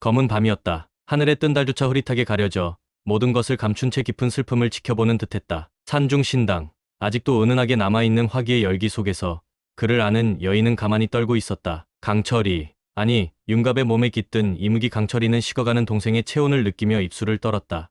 검은 밤이었다. 하늘에 뜬 달조차 흐릿하게 가려져 모든 것을 감춘 채 깊은 슬픔을 지켜보는 듯했다. 산중 신당. 아직도 은은하게 남아있는 화기의 열기 속에서 그를 아는 여인은 가만히 떨고 있었다. 강철이, 아니 윤갑의 몸에 깃든 이무기 강철이는 식어가는 동생의 체온을 느끼며 입술을 떨었다.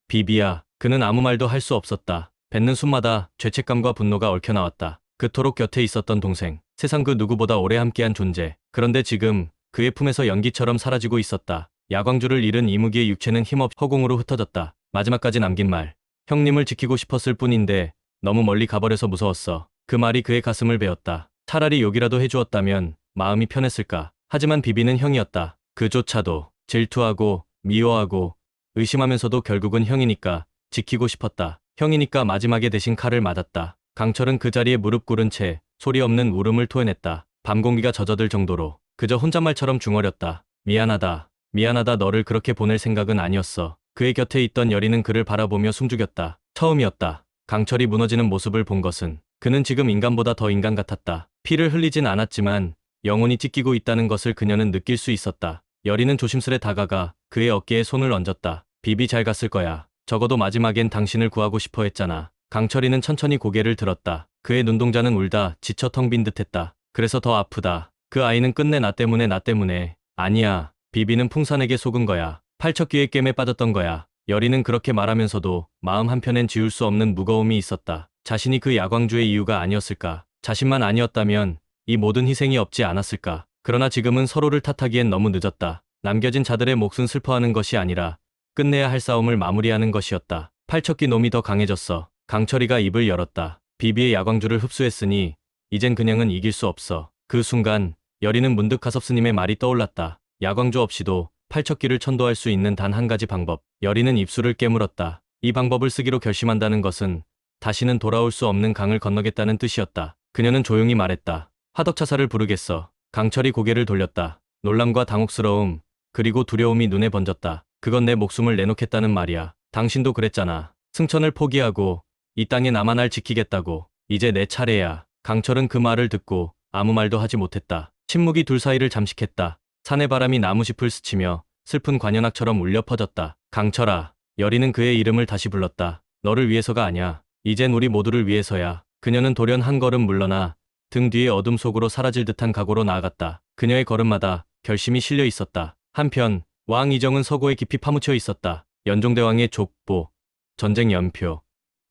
비비야. 그는 아무 말도 할 수 없었다. 뱉는 숨마다 죄책감과 분노가 얽혀나왔다. 그토록 곁에 있었던 동생, 세상 그 누구보다 오래 함께한 존재. 그런데 지금 그의 품에서 연기처럼 사라지고 있었다. 야광주를 잃은 이무기의 육체는 힘없이 허공으로 흩어졌다. 마지막까지 남긴 말. 형님을 지키고 싶었을 뿐인데 너무 멀리 가버려서 무서웠어. 그 말이 그의 가슴을 베었다. 차라리 욕이라도 해주었다면 마음이 편했을까. 하지만 비비는 형이었다. 그조차도 질투하고 미워하고 의심하면서도 결국은 형이니까 지키고 싶었다. 형이니까 마지막에 대신 칼을 맞았다. 강철은 그 자리에 무릎 꿇은 채 소리 없는 울음을 토해냈다. 밤 공기가 젖어들 정도로 그저 혼잣말처럼 중얼였다. 미안하다. 미안하다. 너를 그렇게 보낼 생각은 아니었어. 그의 곁에 있던 여리는 그를 바라보며 숨죽였다. 처음이었다. 강철이 무너지는 모습을 본 것은 그는 지금 인간보다 더 인간 같았다. 피를 흘리진 않았지만 영혼이 찢기고 있다는 것을 그녀는 느낄 수 있었다. 여리는 조심스레 다가가 그의 어깨에 손을 얹었다. 비비 잘 갔을 거야. 적어도 마지막엔 당신을 구하고 싶어 했잖아. 강철이는 천천히 고개를 들었다. 그의 눈동자는 울다 지쳐 텅 빈 듯했다. 그래서 더 아프다. 그 아이는 끝내 나 때문에. 아니야. 비비는 풍산에게 속은 거야. 팔척귀의 깸에 빠졌던 거야. 여리는 그렇게 말하면서도 마음 한편엔 지울 수 없는 무거움이 있었다. 자신이 그 야광주의 이유가 아니었을까? 자신만 아니었다면 이 모든 희생이 없지 않았을까? 그러나 지금은 서로를 탓하기엔 너무 늦었다. 남겨진 자들의 몫은 슬퍼하는 것이 아니라 끝내야 할 싸움을 마무리하는 것이었다. 팔척귀 놈이 더 강해졌어. 강철이가 입을 열었다. 비비의 야광주를 흡수했으니 이젠 그냥은 이길 수 없어. 그 순간 여리는 문득 가섭스님의 말이 떠올랐다. 야광주 없이도 팔척귀를 천도할 수 있는 단 한 가지 방법. 여리는 입술을 깨물었다. 이 방법을 쓰기로 결심한다는 것은 다시는 돌아올 수 없는 강을 건너겠다는 뜻이었다. 그녀는 조용히 말했다. 화덕차사를 부르겠어. 강철이 고개를 돌렸다. 놀람과 당혹스러움, 그리고 두려움이 눈에 번졌다. 그건 내 목숨을 내놓겠다는 말이야. 당신도 그랬잖아. 승천을 포기하고 이 땅에 나만 지키겠다고. 이제 내 차례야. 강철은 그 말을 듣고 아무 말도 하지 못했다. 침묵이 둘 사이를 잠식했다. 산의 바람이 나무짚을 스치며 슬픈 관현악처럼 울려 퍼졌다. 강철아. 여리는 그의 이름을 다시 불렀다. 너를 위해서가 아냐. 이젠 우리 모두를 위해서야. 그녀는 돌연 한 걸음 물러나 등 뒤의 어둠 속으로 사라질 듯한 각오로 나아갔다. 그녀의 걸음마다 결심이 실려 있었다. 한편 왕 이정은 서고에 깊이 파묻혀 있었다. 연종대왕의 족보, 전쟁 연표,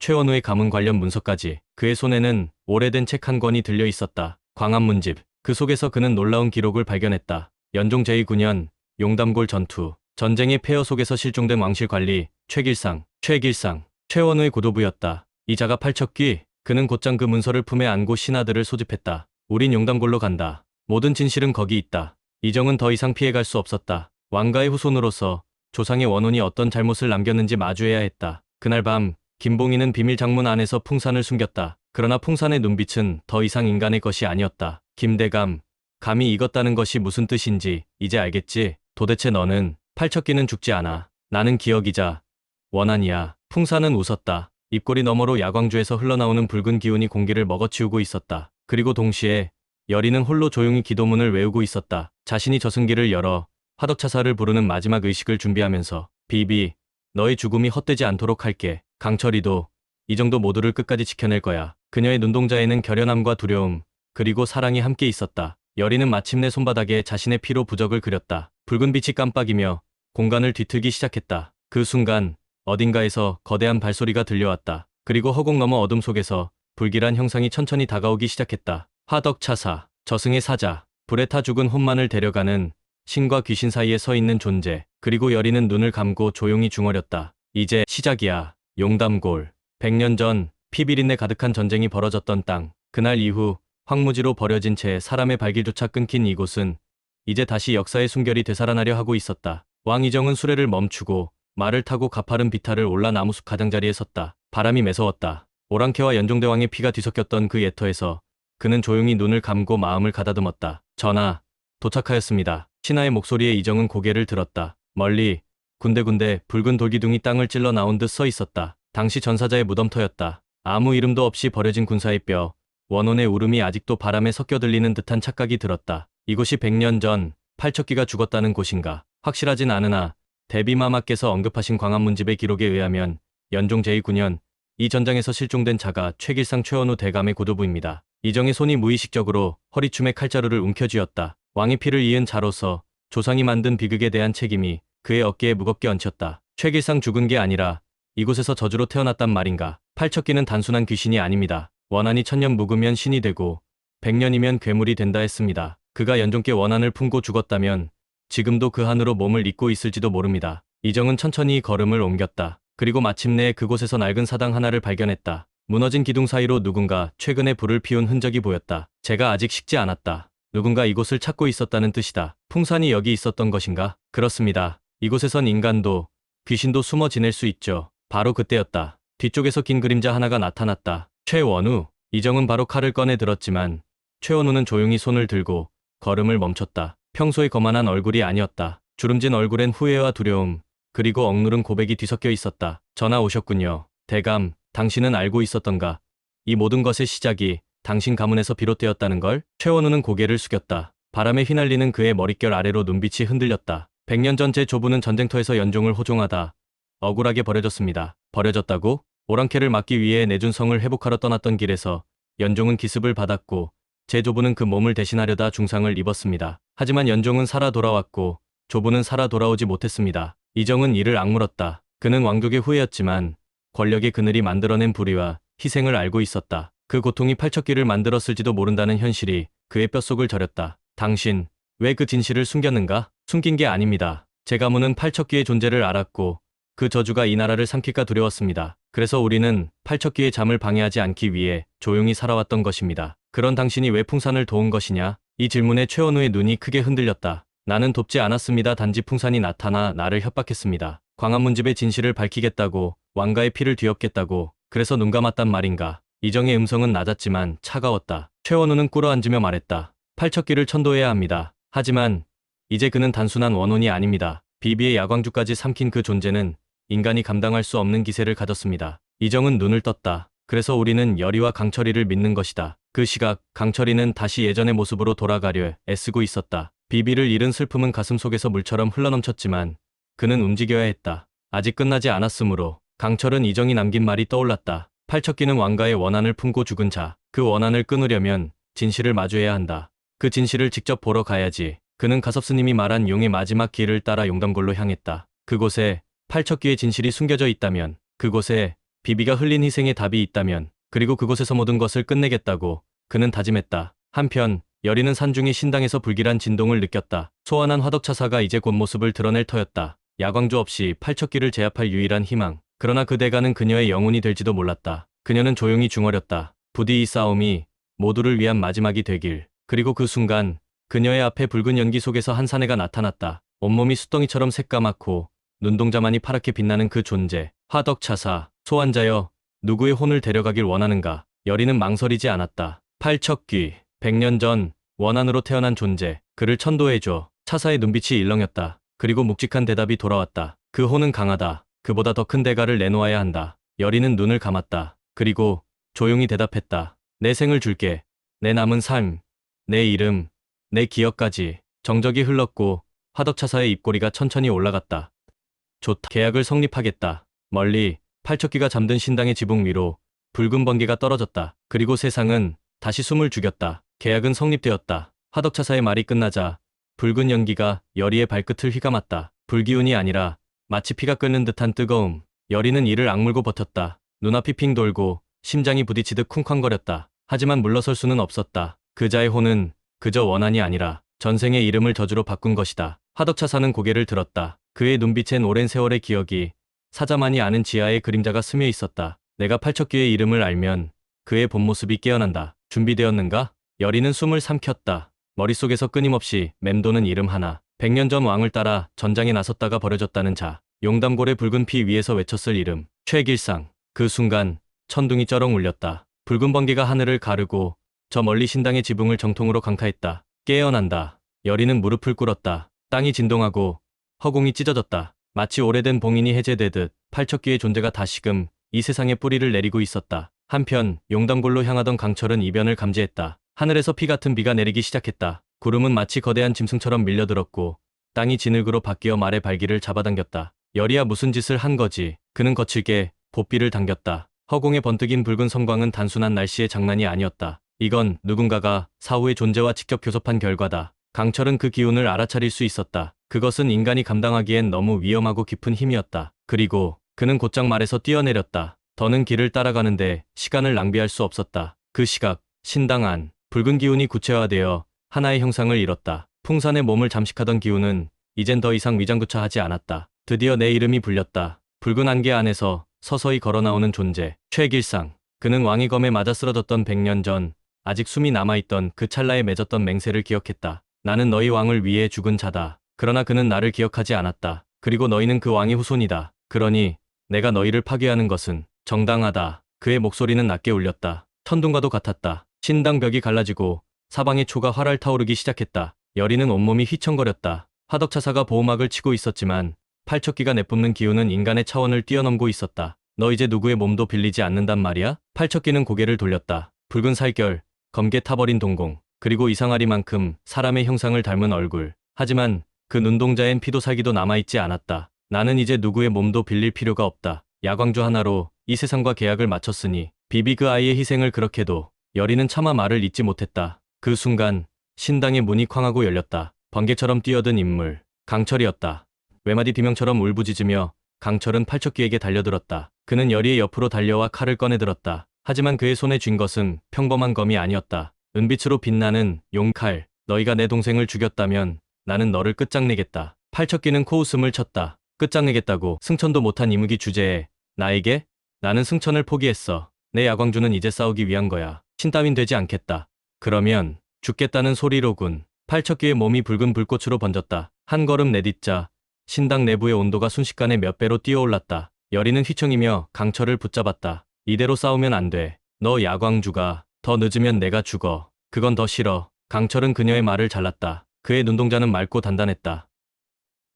최원우의 가문 관련 문서까지 그의 손에는 오래된 책 한 권이 들려 있었다. 광안문집. 그 속에서 그는 놀라운 기록을 발견했다. 연종 제9년 용담골 전투, 전쟁의 폐허 속에서 실종된 왕실 관리 최길상, 최원우의 고도부였다. 이자가 팔척귀. 그는 곧장 그 문서를 품에 안고 신하들을 소집했다. 우린 용담골로 간다. 모든 진실은 거기 있다. 이정은 더 이상 피해갈 수 없었다. 왕가의 후손으로서 조상의 원혼이 어떤 잘못을 남겼는지 마주해야 했다. 그날 밤 김봉희는 비밀 장문 안에서 풍산을 숨겼다. 그러나 풍산의 눈빛은 더 이상 인간의 것이 아니었다. 김대감, 감히 익었다는 것이 무슨 뜻인지 이제 알겠지? 도대체 너는? 팔척귀는 죽지 않아. 나는 기억이자 원한이야. 풍산은 웃었다. 입꼬리 너머로 야광주에서 흘러나오는 붉은 기운이 공기를 먹어치우고 있었다. 그리고 동시에 여리는 홀로 조용히 기도문을 외우고 있었다. 자신이 저승기를 열어 화덕차사를 부르는 마지막 의식을 준비하면서 비비, 너의 죽음이 헛되지 않도록 할게. 강철이도 이 정도 모두를 끝까지 지켜낼 거야. 그녀의 눈동자에는 결연함과 두려움, 그리고 사랑이 함께 있었다. 여리는 마침내 손바닥에 자신의 피로 부적을 그렸다. 붉은 빛이 깜빡이며 공간을 뒤틀기 시작했다. 그 순간 어딘가에서 거대한 발소리가 들려왔다. 그리고 허공 너머 어둠 속에서 불길한 형상이 천천히 다가오기 시작했다. 화덕차사, 저승의 사자, 불에 타 죽은 혼만을 데려가는 신과 귀신 사이에 서 있는 존재. 그리고 여리는 눈을 감고 조용히 중얼였다. 이제 시작이야. 용담골. 100년 전 피비린내 가득한 전쟁이 벌어졌던 땅. 그날 이후 황무지로 버려진 채 사람의 발길조차 끊긴 이곳은 이제 다시 역사의 숨결이 되살아나려 하고 있었다. 왕 이정은 수레를 멈추고 말을 타고 가파른 비탈을 올라 나무숲 가장자리에 섰다. 바람이 매서웠다. 오랑캐와 연종대왕의 피가 뒤섞였던 그 예터에서 그는 조용히 눈을 감고 마음을 가다듬었다. 전하, 도착하였습니다. 신하의 목소리에 이정은 고개를 들었다. 멀리 군데군데 붉은 돌기둥이 땅을 찔러 나온 듯 서 있었다. 당시 전사자의 무덤터였다. 아무 이름도 없이 버려진 군사의 뼈, 원혼의 울음이 아직도 바람에 섞여 들리는 듯한 착각이 들었다. 이곳이 100년 전 팔척귀가 죽었다는 곳인가? 확실하진 않으나 대비마마께서 언급하신 광안문집의 기록에 의하면 연종 제9년 이 전장에서 실종된 자가 최길상 최원우 대감의 고도부입니다. 이정의 손이 무의식적으로 허리춤에 칼자루를 움켜쥐었다. 왕의 피를 이은 자로서 조상이 만든 비극에 대한 책임이 그의 어깨에 무겁게 얹혔다. 최길상 죽은 게 아니라 이곳에서 저주로 태어났단 말인가. 팔척기는 단순한 귀신이 아닙니다. 원한이 1000년 묵으면 신이 되고 100년이면 괴물이 된다 했습니다. 그가 연종께 원한을 품고 죽었다면 지금도 그 한으로 몸을 잇고 있을지도 모릅니다. 이정은 천천히 걸음을 옮겼다. 그리고 마침내 그곳에서 낡은 사당 하나를 발견했다. 무너진 기둥 사이로 누군가 최근에 불을 피운 흔적이 보였다. 제가 아직 식지 않았다. 누군가 이곳을 찾고 있었다는 뜻이다. 풍산이 여기 있었던 것인가? 그렇습니다. 이곳에선 인간도 귀신도 숨어 지낼 수 있죠. 바로 그때였다. 뒤쪽에서 긴 그림자 하나가 나타났다. 최원우. 이정은 바로 칼을 꺼내 들었지만 최원우는 조용히 손을 들고 걸음을 멈췄다. 평소의 거만한 얼굴이 아니었다. 주름진 얼굴엔 후회와 두려움, 그리고 억누른 고백이 뒤섞여 있었다. 전화 오셨군요. 대감, 당신은 알고 있었던가? 이 모든 것의 시작이 당신 가문에서 비롯되었다는 걸? 최원우는 고개를 숙였다. 바람에 휘날리는 그의 머릿결 아래로 눈빛이 흔들렸다. 100년 전 제 조부는 전쟁터에서 연종을 호종하다 억울하게 버려졌습니다. 버려졌다고? 오랑캐를 막기 위해 내준 성을 회복하러 떠났던 길에서 연종은 기습을 받았고 제 조부는 그 몸을 대신하려다 중상을 입었습니다. 하지만 연종은 살아 돌아왔고 조부는 살아 돌아오지 못했습니다. 이정은 이를 악물었다. 그는 왕족의 후예였지만 권력의 그늘이 만들어낸 불의와 희생을 알고 있었다. 그 고통이 팔척기를 만들었을지도 모른다는 현실이 그의 뼛속을 저렸다. 당신, 왜 그 진실을 숨겼는가? 숨긴 게 아닙니다. 제 가문은 팔척기의 존재를 알았고 그 저주가 이 나라를 삼킬까 두려웠습니다. 그래서 우리는 팔척기의 잠을 방해하지 않기 위해 조용히 살아왔던 것입니다. 그런 당신이 왜 풍산을 도운 것이냐? 이 질문에 최원우의 눈이 크게 흔들렸다. 나는 돕지 않았습니다. 단지 풍산이 나타나 나를 협박했습니다. 광안문집의 진실을 밝히겠다고, 왕가의 피를 뒤엎겠다고, 그래서 눈 감았단 말인가. 이정의 음성은 낮았지만 차가웠다. 최원우는 꿇어앉으며 말했다. 팔척기를 천도해야 합니다. 하지만 이제 그는 단순한 원혼이 아닙니다. 비비의 야광주까지 삼킨 그 존재는 인간이 감당할 수 없는 기세를 가졌습니다. 이정은 눈을 떴다. 그래서 우리는 여리와 강철이를 믿는 것이다. 그 시각 강철이는 다시 예전의 모습으로 돌아가려 애쓰고 있었다. 비비를 잃은 슬픔은 가슴 속에서 물처럼 흘러넘쳤지만 그는 움직여야 했다. 아직 끝나지 않았으므로 강철은 이정이 남긴 말이 떠올랐다. 팔척기는 왕가의 원한을 품고 죽은 자. 그 원한을 끊으려면 진실을 마주해야 한다. 그 진실을 직접 보러 가야지. 그는 가섭스님이 말한 용의 마지막 길을 따라 용담골로 향했다. 그곳에 팔척기의 진실이 숨겨져 있다면, 그곳에 비비가 흘린 희생의 답이 있다면, 그리고 그곳에서 모든 것을 끝내겠다고 그는 다짐했다. 한편 여리는 산중의 신당에서 불길한 진동을 느꼈다. 소환한 화덕차사가 이제 곧 모습을 드러낼 터였다. 야광주 없이 팔척기를 제압할 유일한 희망. 그러나 그 대가는 그녀의 영혼이 될지도 몰랐다. 그녀는 조용히 중얼였다. 부디 이 싸움이 모두를 위한 마지막이 되길. 그리고 그 순간 그녀의 앞에 붉은 연기 속에서 한 사내가 나타났다. 온몸이 숫덩이처럼 새까맣고 눈동자만이 파랗게 빛나는 그 존재. 화덕차사. 소환자여, 누구의 혼을 데려가길 원하는가? 여리는 망설이지 않았다. 팔척귀. 100년 전 원한으로 태어난 존재. 그를 천도해줘. 차사의 눈빛이 일렁였다. 그리고 묵직한 대답이 돌아왔다. 그 혼은 강하다. 그보다 더 큰 대가를 내놓아야 한다. 여리는 눈을 감았다. 그리고 조용히 대답했다. 내 생을 줄게. 내 남은 삶. 내 이름. 내 기억까지. 정적이 흘렀고 화덕차사의 입꼬리가 천천히 올라갔다. 좋다. 계약을 성립하겠다. 멀리 팔척귀가 잠든 신당의 지붕 위로 붉은 번개가 떨어졌다. 그리고 세상은 다시 숨을 죽였다. 계약은 성립되었다. 화덕차사의 말이 끝나자 붉은 연기가 여리의 발끝을 휘감았다. 불기운이 아니라 마치 피가 끓는 듯한 뜨거움. 여리는 이를 악물고 버텼다. 눈앞이 핑 돌고 심장이 부딪히듯 쿵쾅거렸다. 하지만 물러설 수는 없었다. 그자의 혼은 그저 원한이 아니라 전생의 이름을 저주로 바꾼 것이다. 화덕차사는 고개를 들었다. 그의 눈빛엔 오랜 세월의 기억이, 사자만이 아는 지하의 그림자가 스며 있었다. 내가 팔척귀의 이름을 알면 그의 본 모습이 깨어난다. 준비되었는가? 여리는 숨을 삼켰다. 머릿속에서 끊임없이 맴도는 이름 하나. 100년 전 왕을 따라 전장에 나섰다가 버려졌다는 자. 용담골의 붉은 피 위에서 외쳤을 이름. 최길상. 그 순간 천둥이 쩌렁 울렸다. 붉은 번개가 하늘을 가르고 저 멀리 신당의 지붕을 정통으로 강타했다. 깨어난다. 여리는 무릎을 꿇었다. 땅이 진동하고 허공이 찢어졌다. 마치 오래된 봉인이 해제되듯 팔척귀의 존재가 다시금 이 세상에 뿌리를 내리고 있었다. 한편 용담골로 향하던 강철은 이변을 감지했다. 하늘에서 피 같은 비가 내리기 시작했다. 구름은 마치 거대한 짐승처럼 밀려들었고 땅이 진흙으로 바뀌어 말의 발길을 잡아당겼다. 열이야 무슨 짓을 한 거지. 그는 거칠게 보삐를 당겼다. 허공에 번뜩인 붉은 섬광은 단순한 날씨의 장난이 아니었다. 이건 누군가가 사후의 존재와 직접 교섭한 결과다. 강철은 그 기운을 알아차릴 수 있었다. 그것은 인간이 감당하기엔 너무 위험하고 깊은 힘이었다. 그리고 그는 곧장 말에서 뛰어내렸다. 더는 길을 따라가는데 시간을 낭비할 수 없었다. 그 시각, 신당 안, 붉은 기운이 구체화되어 하나의 형상을 이뤘다. 풍산의 몸을 잠식하던 기운은 이젠 더 이상 위장구차하지 않았다. 드디어 내 이름이 불렸다. 붉은 안개 안에서 서서히 걸어나오는 존재, 최길상. 그는 왕의 검에 맞아 쓰러졌던 100년 전, 아직 숨이 남아있던 그 찰나에 맺었던 맹세를 기억했다. 나는 너희 왕을 위해 죽은 자다. 그러나 그는 나를 기억하지 않았다. 그리고 너희는 그 왕의 후손이다. 그러니 내가 너희를 파괴하는 것은 정당하다. 그의 목소리는 낮게 울렸다. 천둥과도 같았다. 신당 벽이 갈라지고 사방의 초가 활활 타오르기 시작했다. 여리는 온몸이 휘청거렸다. 화덕차사가 보호막을 치고 있었지만 팔척기가 내뿜는 기운은 인간의 차원을 뛰어넘고 있었다. 너 이제 누구의 몸도 빌리지 않는단 말이야? 팔척기는 고개를 돌렸다. 붉은 살결, 검게 타버린 동공, 그리고 이상하리만큼 사람의 형상을 닮은 얼굴. 하지만 그 눈동자엔 피도 살기도 남아있지 않았다. 나는 이제 누구의 몸도 빌릴 필요가 없다. 야광주 하나로 이 세상과 계약을 마쳤으니 비비 그 아이의 희생을 그렇게도. 여리는 차마 말을 잇지 못했다. 그 순간 신당의 문이 쾅하고 열렸다. 번개처럼 뛰어든 인물, 강철이었다. 외마디 비명처럼 울부짖으며 강철은 팔척귀에게 달려들었다. 그는 여리의 옆으로 달려와 칼을 꺼내들었다. 하지만 그의 손에 쥔 것은 평범한 검이 아니었다. 은빛으로 빛나는 용칼. 너희가 내 동생을 죽였다면 나는 너를 끝장내겠다. 팔척귀는 코웃음을 쳤다. 끝장내겠다고. 승천도 못한 이무기 주제에 나에게? 나는 승천을 포기했어. 내 야광주는 이제 싸우기 위한 거야. 신따윈 되지 않겠다. 그러면 죽겠다는 소리로군. 팔척귀의 몸이 붉은 불꽃으로 번졌다. 한 걸음 내딛자 신당 내부의 온도가 순식간에 몇 배로 뛰어올랐다. 여리는 휘청이며 강철을 붙잡았다. 이대로 싸우면 안 돼. 너 야광주가. 더 늦으면 내가 죽어. 그건 더 싫어. 강철은 그녀의 말을 잘랐다. 그의 눈동자는 맑고 단단했다.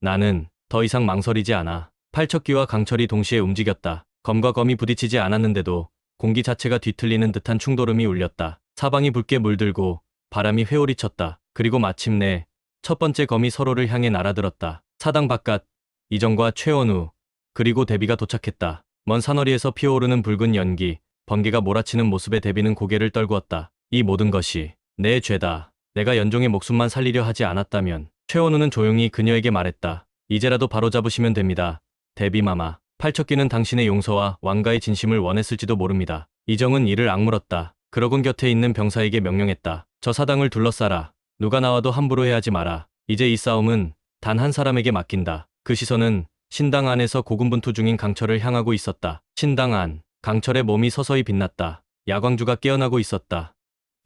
나는 더 이상 망설이지 않아. 팔척귀와 강철이 동시에 움직였다. 검과 검이 부딪히지 않았는데도 공기 자체가 뒤틀리는 듯한 충돌음이 울렸다. 사방이 붉게 물들고 바람이 회오리 쳤다. 그리고 마침내 첫 번째 검이 서로를 향해 날아들었다. 사당 바깥 이정과 최원우 그리고 대비가 도착했다. 먼 산허리에서 피어오르는 붉은 연기, 번개가 몰아치는 모습에 대비는 고개를 떨구었다. 이 모든 것이 내 죄다. 내가 연종의 목숨만 살리려 하지 않았다면. 최원우는 조용히 그녀에게 말했다. 이제라도 바로잡으시면 됩니다. 대비마마. 팔척귀는 당신의 용서와 왕가의 진심을 원했을지도 모릅니다. 이정은 이를 악물었다. 그러곤 곁에 있는 병사에게 명령했다. 저 사당을 둘러싸라. 누가 나와도 함부로 해하지 마라. 이제 이 싸움은 단 한 사람에게 맡긴다. 그 시선은 신당 안에서 고군분투 중인 강철을 향하고 있었다. 신당 안, 강철의 몸이 서서히 빛났다. 야광주가 깨어나고 있었다.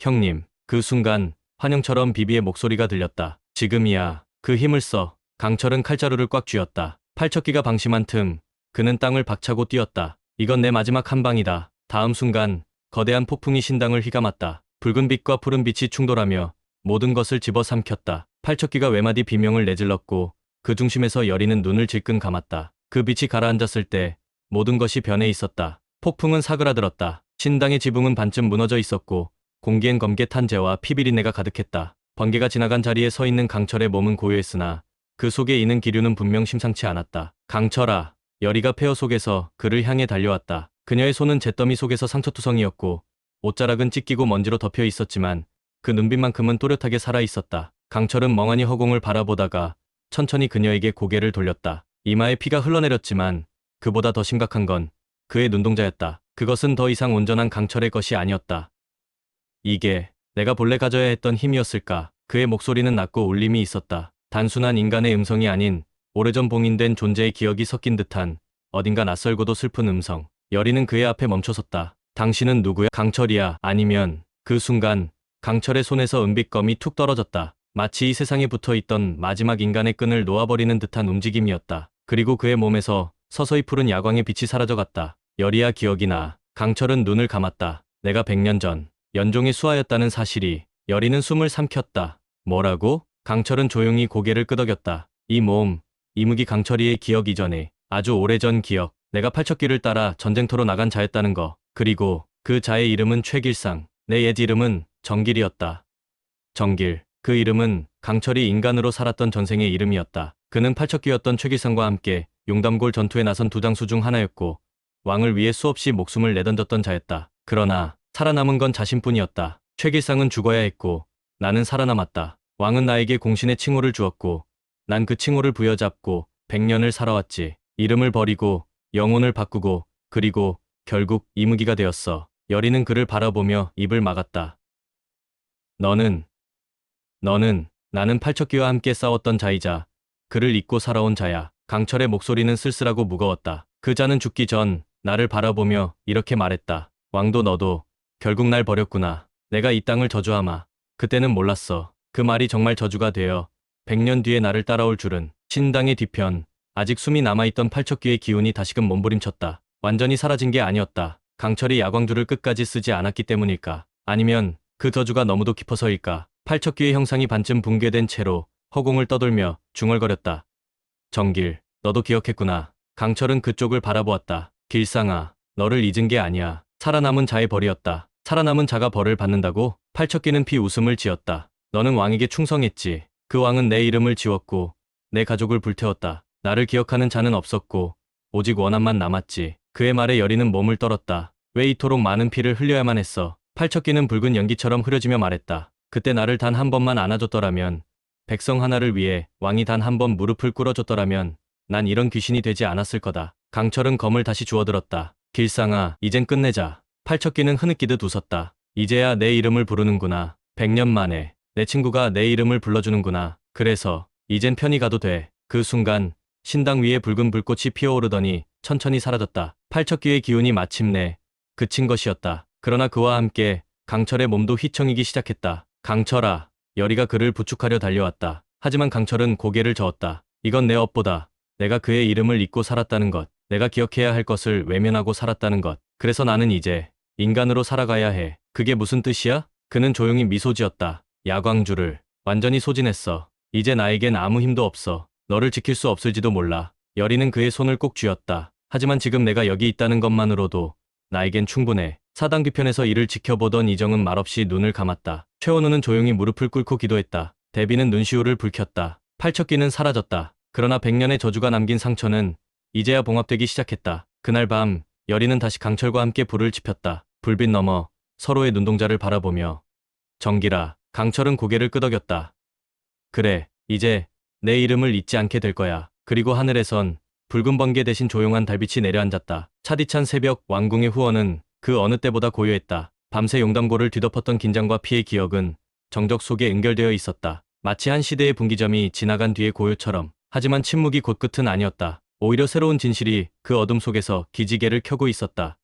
형님. 그 순간 환영처럼 비비의 목소리가 들렸다. 지금이야. 그 힘을 써. 강철은 칼자루를 꽉 쥐었다. 팔척귀가 방심한 틈 그는 땅을 박차고 뛰었다. 이건 내 마지막 한 방이다. 다음 순간 거대한 폭풍이 신당을 휘감았다. 붉은 빛과 푸른 빛이 충돌하며 모든 것을 집어삼켰다. 팔척귀가 외마디 비명을 내질렀고 그 중심에서 여리는 눈을 질끈 감았다. 그 빛이 가라앉았을 때 모든 것이 변해 있었다. 폭풍은 사그라들었다. 신당의 지붕은 반쯤 무너져 있었고 공기엔 검게 탄 재와 피비린내가 가득했다. 번개가 지나간 자리에 서 있는 강철의 몸은 고요했으나 그 속에 이는 기류는 분명 심상치 않았다. 강철아. 여리가 폐허 속에서 그를 향해 달려왔다. 그녀의 손은 잿더미 속에서 상처투성이었고 옷자락은 찢기고 먼지로 덮여 있었지만 그 눈빛만큼은 또렷하게 살아있었다. 강철은 멍하니 허공을 바라보다가 천천히 그녀에게 고개를 돌렸다. 이마에 피가 흘러내렸지만 그보다 더 심각한 건 그의 눈동자였다. 그것은 더 이상 온전한 강철의 것이 아니었다. 이게 내가 본래 가져야 했던 힘이었을까? 그의 목소리는 낮고 울림이 있었다. 단순한 인간의 음성이 아닌 오래전 봉인된 존재의 기억이 섞인 듯한 어딘가 낯설고도 슬픈 음성. 여리는 그의 앞에 멈춰섰다. 당신은 누구야? 강철이야. 아니면 그 순간 강철의 손에서 은빛검이 툭 떨어졌다. 마치 이 세상에 붙어있던 마지막 인간의 끈을 놓아버리는 듯한 움직임이었다. 그리고 그의 몸에서 서서히 푸른 야광의 빛이 사라져갔다. 여리야 기억이 나. 강철은 눈을 감았다. 내가 100년 전 연종의 수하였다는 사실이. 여리는 숨을 삼켰다. 뭐라고? 강철은 조용히 고개를 끄덕였다. 이 몸, 이무기 강철이의 기억 이전에 아주 오래전 기억. 내가 팔척귀를 따라 전쟁터로 나간 자였다는 거. 그리고 그 자의 이름은 최길상. 내 옛 이름은 정길이었다. 정길. 그 이름은 강철이 인간으로 살았던 전생의 이름이었다. 그는 팔척귀였던 최길상과 함께 용담골 전투에 나선 두 장수 중 하나였고 왕을 위해 수없이 목숨을 내던졌던 자였다. 그러나 살아남은 건 자신뿐이었다. 최길상은 죽어야 했고 나는 살아남았다. 왕은 나에게 공신의 칭호를 주었고 난 그 칭호를 부여잡고 100년을 살아왔지. 이름을 버리고 영혼을 바꾸고 그리고 결국 이무기가 되었어. 여리는 그를 바라보며 입을 막았다. 너는 나는 팔척귀와 함께 싸웠던 자이자 그를 잊고 살아온 자야. 강철의 목소리는 쓸쓸하고 무거웠다. 그 자는 죽기 전 나를 바라보며 이렇게 말했다. 왕도 너도 결국 날 버렸구나. 내가 이 땅을 저주하마. 그때는 몰랐어. 그 말이 정말 저주가 되어 100년 뒤에 나를 따라올 줄은. 신당의 뒤편, 아직 숨이 남아있던 팔척귀의 기운이 다시금 몸부림쳤다. 완전히 사라진 게 아니었다. 강철이 야광줄을 끝까지 쓰지 않았기 때문일까? 아니면 그 저주가 너무도 깊어서일까? 팔척귀의 형상이 반쯤 붕괴된 채로 허공을 떠돌며 중얼거렸다. 정길, 너도 기억했구나. 강철은 그쪽을 바라보았다. 길상아, 너를 잊은 게 아니야. 살아남은 자의 벌이었다. 살아남은 자가 벌을 받는다고? 팔척귀는 비웃음을 지었다. 너는 왕에게 충성했지. 그 왕은 내 이름을 지웠고 내 가족을 불태웠다. 나를 기억하는 자는 없었고 오직 원한만 남았지. 그의 말에 여리는 몸을 떨었다. 왜 이토록 많은 피를 흘려야만 했어? 팔척귀는 붉은 연기처럼 흐려지며 말했다. 그때 나를 단 한 번만 안아줬더라면, 백성 하나를 위해 왕이 단 한 번 무릎을 꿇어줬더라면 난 이런 귀신이 되지 않았을 거다. 강철은 검을 다시 주워들었다. 길상아, 이젠 끝내자. 팔척귀는 흐느끼듯 웃었다. 이제야 내 이름을 부르는구나. 100년 만에 내 친구가 내 이름을 불러주는구나. 그래서 이젠 편히 가도 돼. 그 순간 신당 위에 붉은 불꽃이 피어오르더니 천천히 사라졌다. 팔척귀의 기운이 마침내 그친 것이었다. 그러나 그와 함께 강철의 몸도 휘청이기 시작했다. 강철아, 여리가 그를 부축하려 달려왔다. 하지만 강철은 고개를 저었다. 이건 내 업보다. 내가 그의 이름을 잊고 살았다는 것. 내가 기억해야 할 것을 외면하고 살았다는 것. 그래서 나는 이제 인간으로 살아가야 해. 그게 무슨 뜻이야? 그는 조용히 미소 지었다. 야광줄을 완전히 소진했어. 이제 나에겐 아무 힘도 없어. 너를 지킬 수 없을지도 몰라. 여리는 그의 손을 꼭 쥐었다. 하지만 지금 내가 여기 있다는 것만으로도 나에겐 충분해. 사당 뒤편에서 이를 지켜보던 이정은 말없이 눈을 감았다. 최원우는 조용히 무릎을 꿇고 기도했다. 대비는 눈시울을 붉혔다. 팔척귀는 사라졌다. 그러나 100년의 저주가 남긴 상처는 이제야 봉합되기 시작했다. 그날 밤 여리는 다시 강철과 함께 불을 지폈다. 불빛 너머 서로의 눈동자를 바라보며 정기라. 강철은 고개를 끄덕였다. 그래, 이제 내 이름을 잊지 않게 될 거야. 그리고 하늘에선 붉은 번개 대신 조용한 달빛이 내려앉았다. 차디찬 새벽 왕궁의 후원은 그 어느 때보다 고요했다. 밤새 용담고를 뒤덮었던 긴장과 피의 기억은 정적 속에 응결되어 있었다. 마치 한 시대의 분기점이 지나간 뒤의 고요처럼. 하지만 침묵이 곧 끝은 아니었다. 오히려 새로운 진실이 그 어둠 속에서 기지개를 켜고 있었다.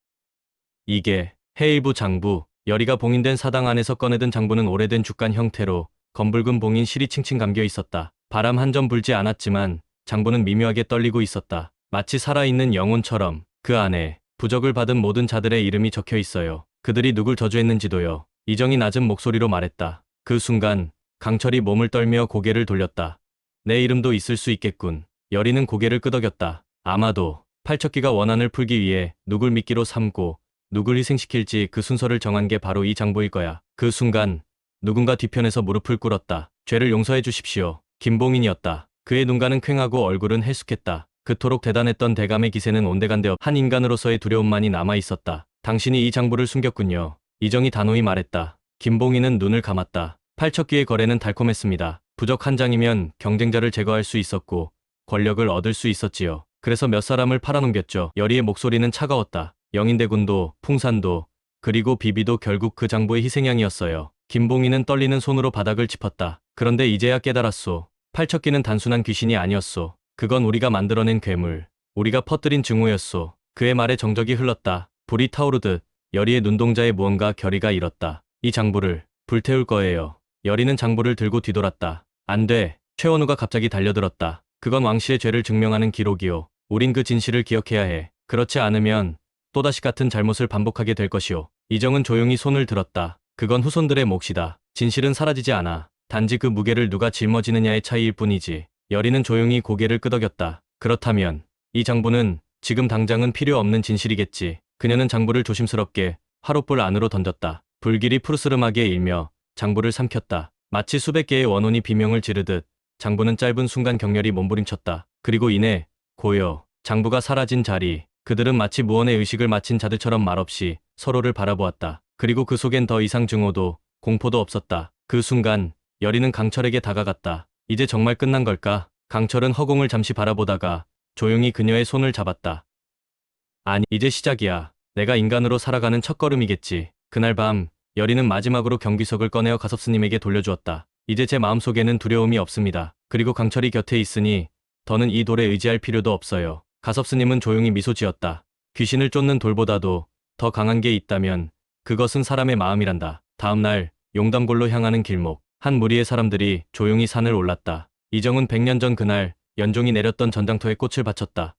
이게 해일부 장부. 여리가 봉인된 사당 안에서 꺼내든 장부는 오래된 죽간 형태로 검붉은 봉인 실이 칭칭 감겨 있었다. 바람 한 점 불지 않았지만 장부는 미묘하게 떨리고 있었다. 마치 살아있는 영혼처럼. 그 안에 부적을 받은 모든 자들의 이름이 적혀 있어요. 그들이 누굴 저주했는지도요. 이정이 낮은 목소리로 말했다. 그 순간 강철이 몸을 떨며 고개를 돌렸다. 내 이름도 있을 수 있겠군. 여리는 고개를 끄덕였다. 아마도 팔척귀가 원한을 풀기 위해 누굴 미끼로 삼고 누굴 희생시킬지 그 순서를 정한 게 바로 이 장부일 거야. 그 순간 누군가 뒤편에서 무릎을 꿇었다. 죄를 용서해 주십시오. 김봉인이었다. 그의 눈가는 퀭하고 얼굴은 해숙했다. 그토록 대단했던 대감의 기세는 온데간데 한 인간으로서의 두려움만이 남아있었다. 당신이 이 장부를 숨겼군요. 이정이 단호히 말했다. 김봉인은 눈을 감았다. 팔척귀의 거래는 달콤했습니다. 부적 한 장이면 경쟁자를 제거할 수 있었고 권력을 얻을 수 있었지요. 그래서 몇 사람을 팔아넘겼죠. 여리의 목소리는 차가웠다. 영인대군도, 풍산도, 그리고 비비도 결국 그 장부의 희생양이었어요. 김봉인은 떨리는 손으로 바닥을 짚었다. 그런데 이제야 깨달았소. 팔척귀는 단순한 귀신이 아니었소. 그건 우리가 만들어낸 괴물, 우리가 퍼뜨린 증오였소. 그의 말에 정적이 흘렀다. 불이 타오르듯 여리의 눈동자에 무언가 결의가 일었다. 이 장부를 불태울 거예요. 여리는 장부를 들고 뒤돌았다. 안 돼. 최원우가 갑자기 달려들었다. 그건 왕실의 죄를 증명하는 기록이오. 우린 그 진실을 기억해야 해. 그렇지 않으면 또다시 같은 잘못을 반복하게 될 것이오. 이정은 조용히 손을 들었다. 그건 후손들의 몫이다. 진실은 사라지지 않아. 단지 그 무게를 누가 짊어지느냐의 차이일 뿐이지. 여리는 조용히 고개를 끄덕였다. 그렇다면 이 장부는 지금 당장은 필요 없는 진실이겠지. 그녀는 장부를 조심스럽게 화롯불 안으로 던졌다. 불길이 푸르스름하게 일며 장부를 삼켰다. 마치 수백 개의 원혼이 비명을 지르듯 장부는 짧은 순간 격렬히 몸부림쳤다. 그리고 이내 고요, 장부가 사라진 자리, 그들은 마치 무언의 의식을 마친 자들처럼 말없이 서로를 바라보았다. 그리고 그 속엔 더 이상 증오도 공포도 없었다. 그 순간 여리는 강철에게 다가갔다. 이제 정말 끝난 걸까? 강철은 허공을 잠시 바라보다가 조용히 그녀의 손을 잡았다. 아니, 이제 시작이야. 내가 인간으로 살아가는 첫걸음이겠지. 그날 밤 여리는 마지막으로 경비석을 꺼내어 가섭스님에게 돌려주었다. 이제 제 마음속에는 두려움이 없습니다. 그리고 강철이 곁에 있으니 더는 이 돌에 의지할 필요도 없어요. 가섭스님은 조용히 미소 지었다. 귀신을 쫓는 돌보다도 더 강한 게 있다면 그것은 사람의 마음이란다. 다음 날 용담골로 향하는 길목, 한 무리의 사람들이 조용히 산을 올랐다. 이정은 100년 전 그날 연종이 내렸던 전당토에 꽃을 바쳤다.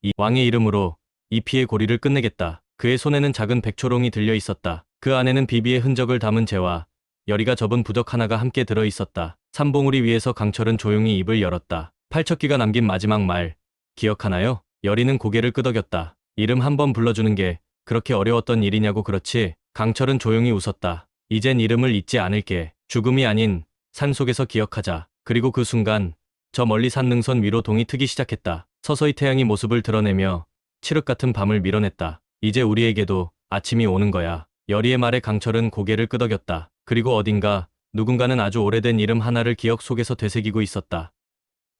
이 왕의 이름으로 이 피의 고리를 끝내겠다. 그의 손에는 작은 백초롱이 들려 있었다. 그 안에는 비비의 흔적을 담은 재와 여리가 접은 부적 하나가 함께 들어 있었다. 삼봉우리 위에서 강철은 조용히 입을 열었다. 팔척기가 남긴 마지막 말, 기억하나요? 여리는 고개를 끄덕였다. 이름 한 번 불러주는 게 그렇게 어려웠던 일이냐고. 그렇지? 강철은 조용히 웃었다. 이젠 이름을 잊지 않을게. 죽음이 아닌 산속에서 기억하자. 그리고 그 순간 저 멀리 산 능선 위로 동이 트기 시작했다. 서서히 태양이 모습을 드러내며 칠흑 같은 밤을 밀어냈다. 이제 우리에게도 아침이 오는 거야. 여리의 말에 강철은 고개를 끄덕였다. 그리고 어딘가 누군가는 아주 오래된 이름 하나를 기억 속에서 되새기고 있었다.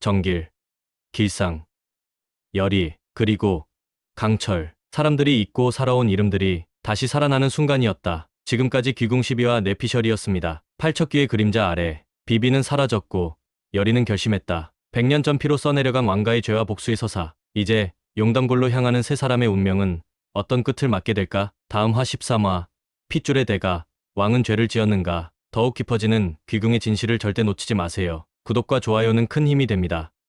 정길, 길상, 여리, 그리고 강철. 사람들이 잊고 살아온 이름들이 다시 살아나는 순간이었다. 지금까지 귀궁시비와 내피셜이었습니다. 팔척귀의 그림자 아래 비비는 사라졌고 여리는 결심했다. 100년 전 피로 써내려간 왕가의 죄와 복수의 서사. 이제 용담골로 향하는 세 사람의 운명은 어떤 끝을 맞게 될까? 다음 화 13화 핏줄의 대가, 왕은 죄를 지었는가? 더욱 깊어지는 귀궁의 진실을 절대 놓치지 마세요. 구독과 좋아요는 큰 힘이 됩니다.